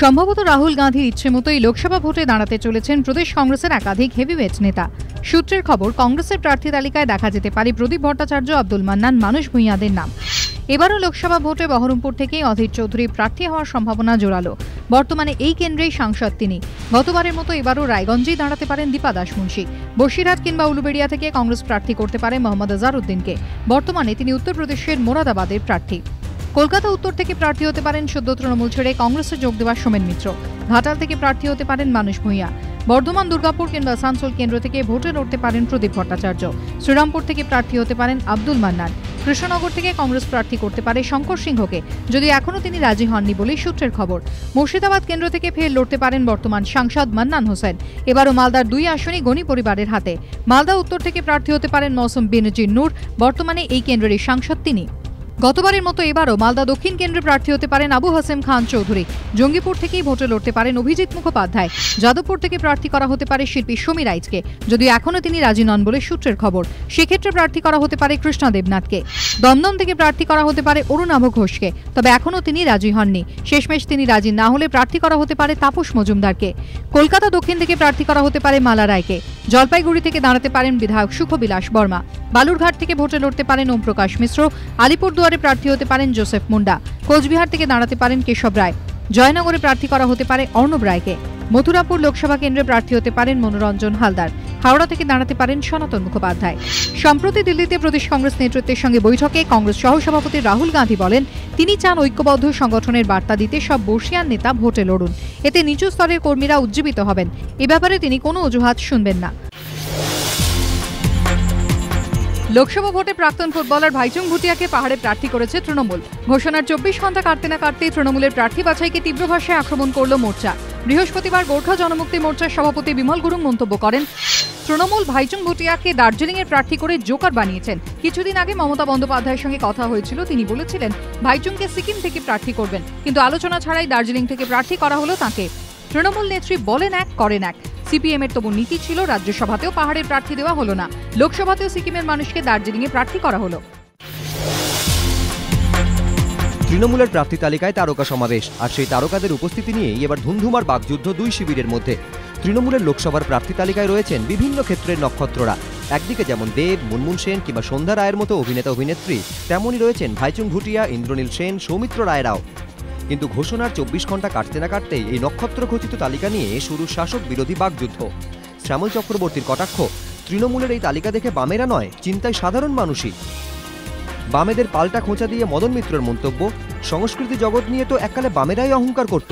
সম্ভবত রাহুল গান্ধীর ইচ্ছে মতোই লোকসভা ভোটে দাঁড়াতে চলেছেন প্রদেশ কংগ্রেসের একাধিক হেভিওয়েট নেতা। সূত্রের খবর, কংগ্রেসের প্রার্থী তালিকায় দেখা যেতে পারে প্রদীপ ভট্টাচার্য, আব্দুল মান্নান, মানস ভূঁইয়াদের নাম। এবারও লোকসভা ভোটে বহরমপুর থেকেই অধীর চৌধুরী প্রার্থী হওয়ার সম্ভাবনা জোরালো। বর্তমানে এই কেন্দ্রেই সাংসদ তিনি। গতবারের মতো এবারও রায়গঞ্জেই দাঁড়াতে পারেন দীপা দাসমুন্সী। বসিরহাট কিংবা উলুবেড়িয়া থেকে কংগ্রেস প্রার্থী করতে পারে মোহাম্মদ আজহারউদ্দিনকে। বর্তমানে তিনি উত্তরপ্রদেশের মোরাদাবাদের প্রার্থী। কলকাতা উত্তর থেকে প্রার্থী হতে পারেন সদ্য তৃণমূল ছেড়ে কংগ্রেসে যোগ দেওয়া সোমেন মিত্র। ঘাটাল থেকে প্রার্থী হতে পারেন মানস ভূঁইয়া। বর্ধমান, দুর্গাপুর কিংবা আসানসোল কেন্দ্র থেকে ভোটে লড়তে পারেন প্রদীপ ভট্টাচার্য। শ্রীরামপুর থেকে প্রার্থী হতে পারেন আব্দুল মান্নান। কৃষ্ণনগর থেকে কংগ্রেস প্রার্থী করতে পারে শঙ্কর সিংহকে, যদি এখনও তিনি রাজি হননি বলেই সূত্রের খবর। মুর্শিদাবাদ কেন্দ্র থেকে ফের লড়তে পারেন বর্তমান সাংসদ মান্নান হোসেন। এবারও মালদার 2 আসনই গনি পরিবারের হাতে। মালদা উত্তর থেকে প্রার্থী হতে পারেন মৌসুম বেনজির নূর। বর্তমানে এই কেন্দ্রেরই সাংসদ তিনি। গতবারের মতো এবারও মালদা দক্ষিণ কেন্দ্রে প্রার্থী হতে পারেন আবু হাসেম খান চৌধুরী। জঙ্গিপুর থেকেই ভোটে লড়তে পারেন অভিজিৎ মুখোপাধ্যায়। যাদবপুর থেকে প্রার্থী করা হতে পারে শিল্পী সমীর রাইজকে, যদিও এখনও তিনি রাজি নন বলে সূত্রের খবর। সেক্ষেত্রে প্রার্থী করা হতে পারে কৃষ্ণা দেবনাথকে। দমদম থেকে প্রার্থী করা হতে পারে অরুণাভ ঘোষকে, তবে এখনও তিনি রাজি হননি। শেষমেশ তিনি রাজি না হলে প্রার্থী করা হতে পারে তাপস মজুমদারকে। কলকাতা দক্ষিণ থেকে প্রার্থী করা হতে পারে মালা রায়কে। জলপাইগুড়ি থেকে দাঁড়াতে পারেন বিধায়ক সুখবিলাস বর্মা। বালুরঘাট থেকে ভোটে লড়তে পারেন ওম প্রকাশ মিশ্র। আলিপুরদুয়ারে প্রার্থী হতে পারেন জোসেফ মুন্ডা। কোচবিহার থেকে দাঁড়াতে পারেন কেশব রায়। জয়নগরে প্রার্থী করা হতে পারে অর্ণব রায়কে। মথুরাপুর লোকসভা কেন্দ্রে প্রার্থী হতে পারেন মনোরঞ্জন হালদার। হাওড়া থেকে দাঁড়াতে পারেন সনাতন মুখোপাধ্যায়। সম্প্রতি দিল্লিতে প্রদেশ কংগ্রেস নেতৃত্বের সঙ্গে বৈঠকে কংগ্রেস সহসভাপতি রাহুল গান্ধী বলেন, তিনি চান ঐক্যবদ্ধ সংগঠনের বার্তা দিতে সব বর্ষিয়ান নেতা ভোটে লড়ুন। এতে নিচু স্তরের কর্মীরা উজ্জীবিত হবেন। এ ব্যাপারে তিনি কোনো অজুহাত শুনবেন না। লোকসভা ভোটে প্রাক্তন ফুটবলার ভাইচুং ভুটিয়াকে পাহাড়ে প্রার্থী করেছে তৃণমূল। ঘোষণার 24 ঘন্টা কাটতে না কাটতেই তৃণমূলের প্রার্থী বাছাইকে তীব্র ভাষায় আক্রমণ করল মোর্চা। বৃহস্পতিবার গোর্খা জনমুক্তি মোর্চার সভাপতি বিমল গুরুং মন্তব্য করেন, তৃণমূল ভাইচুং ভুটিয়াকে দার্জিলিংয়ের প্রার্থী করে জোকার বানিয়েছেন। কিছুদিন আগে মমতা বন্দ্যোপাধ্যায়ের সঙ্গে কথা হয়েছিল, তিনি বলেছিলেন ভাইচুংকে সিকিম থেকে প্রার্থী করবেন, কিন্তু আলোচনা ছাড়াই দার্জিলিং থেকে প্রার্থী করা হলো তাঁকে। তৃণমূল নেত্রী বলেন এক, করেন এক। সিপিএম এর তবু নীতি ছিল, রাজ্যসভাতেও পাহাড়ের প্রার্থী দেওয়া হলো না, লোকসভাতেও সিকিমের মানুষকে দার্জিলিংয়ে প্রার্থী করা হলো। তৃণমূলের প্রার্থী তালিকায় তারকা সমাবেশ, আর সেই তারকাদের উপস্থিতি নিয়েই এবার ধুমধুমার বাকযুদ্ধ দুই শিবিরের মধ্যে। তৃণমূলের লোকসভার প্রার্থী তালিকায় রয়েছেন বিভিন্ন ক্ষেত্রের নক্ষত্ররা। একদিকে যেমন দেব, মুনমুন সেন কিংবা সন্ধ্যা রায়ের মতো অভিনেতা অভিনেত্রী, তেমনই রয়েছেন ভাইচুং ভুটিয়া, ইন্দ্রনীল সেন, সৌমিত্র রায়রাও। কিন্তু ঘোষণার 24 ঘন্টা কাটতে না কাটতেই এই নক্ষত্র খচিত তালিকা নিয়ে শুরু শাসক বিরোধী বাকযুদ্ধ। শ্যামল চক্রবর্তীর কটাক্ষ, তৃণমূলের এই তালিকা দেখে বামেরা নয়, চিন্তায় সাধারণ মানুষই। বামেদের পাল্টা খোঁচা দিয়ে মদন মিত্রের মন্তব্য, সংস্কৃতি জগৎ নিয়ে তো এককালে বামেরাই অহংকার করত,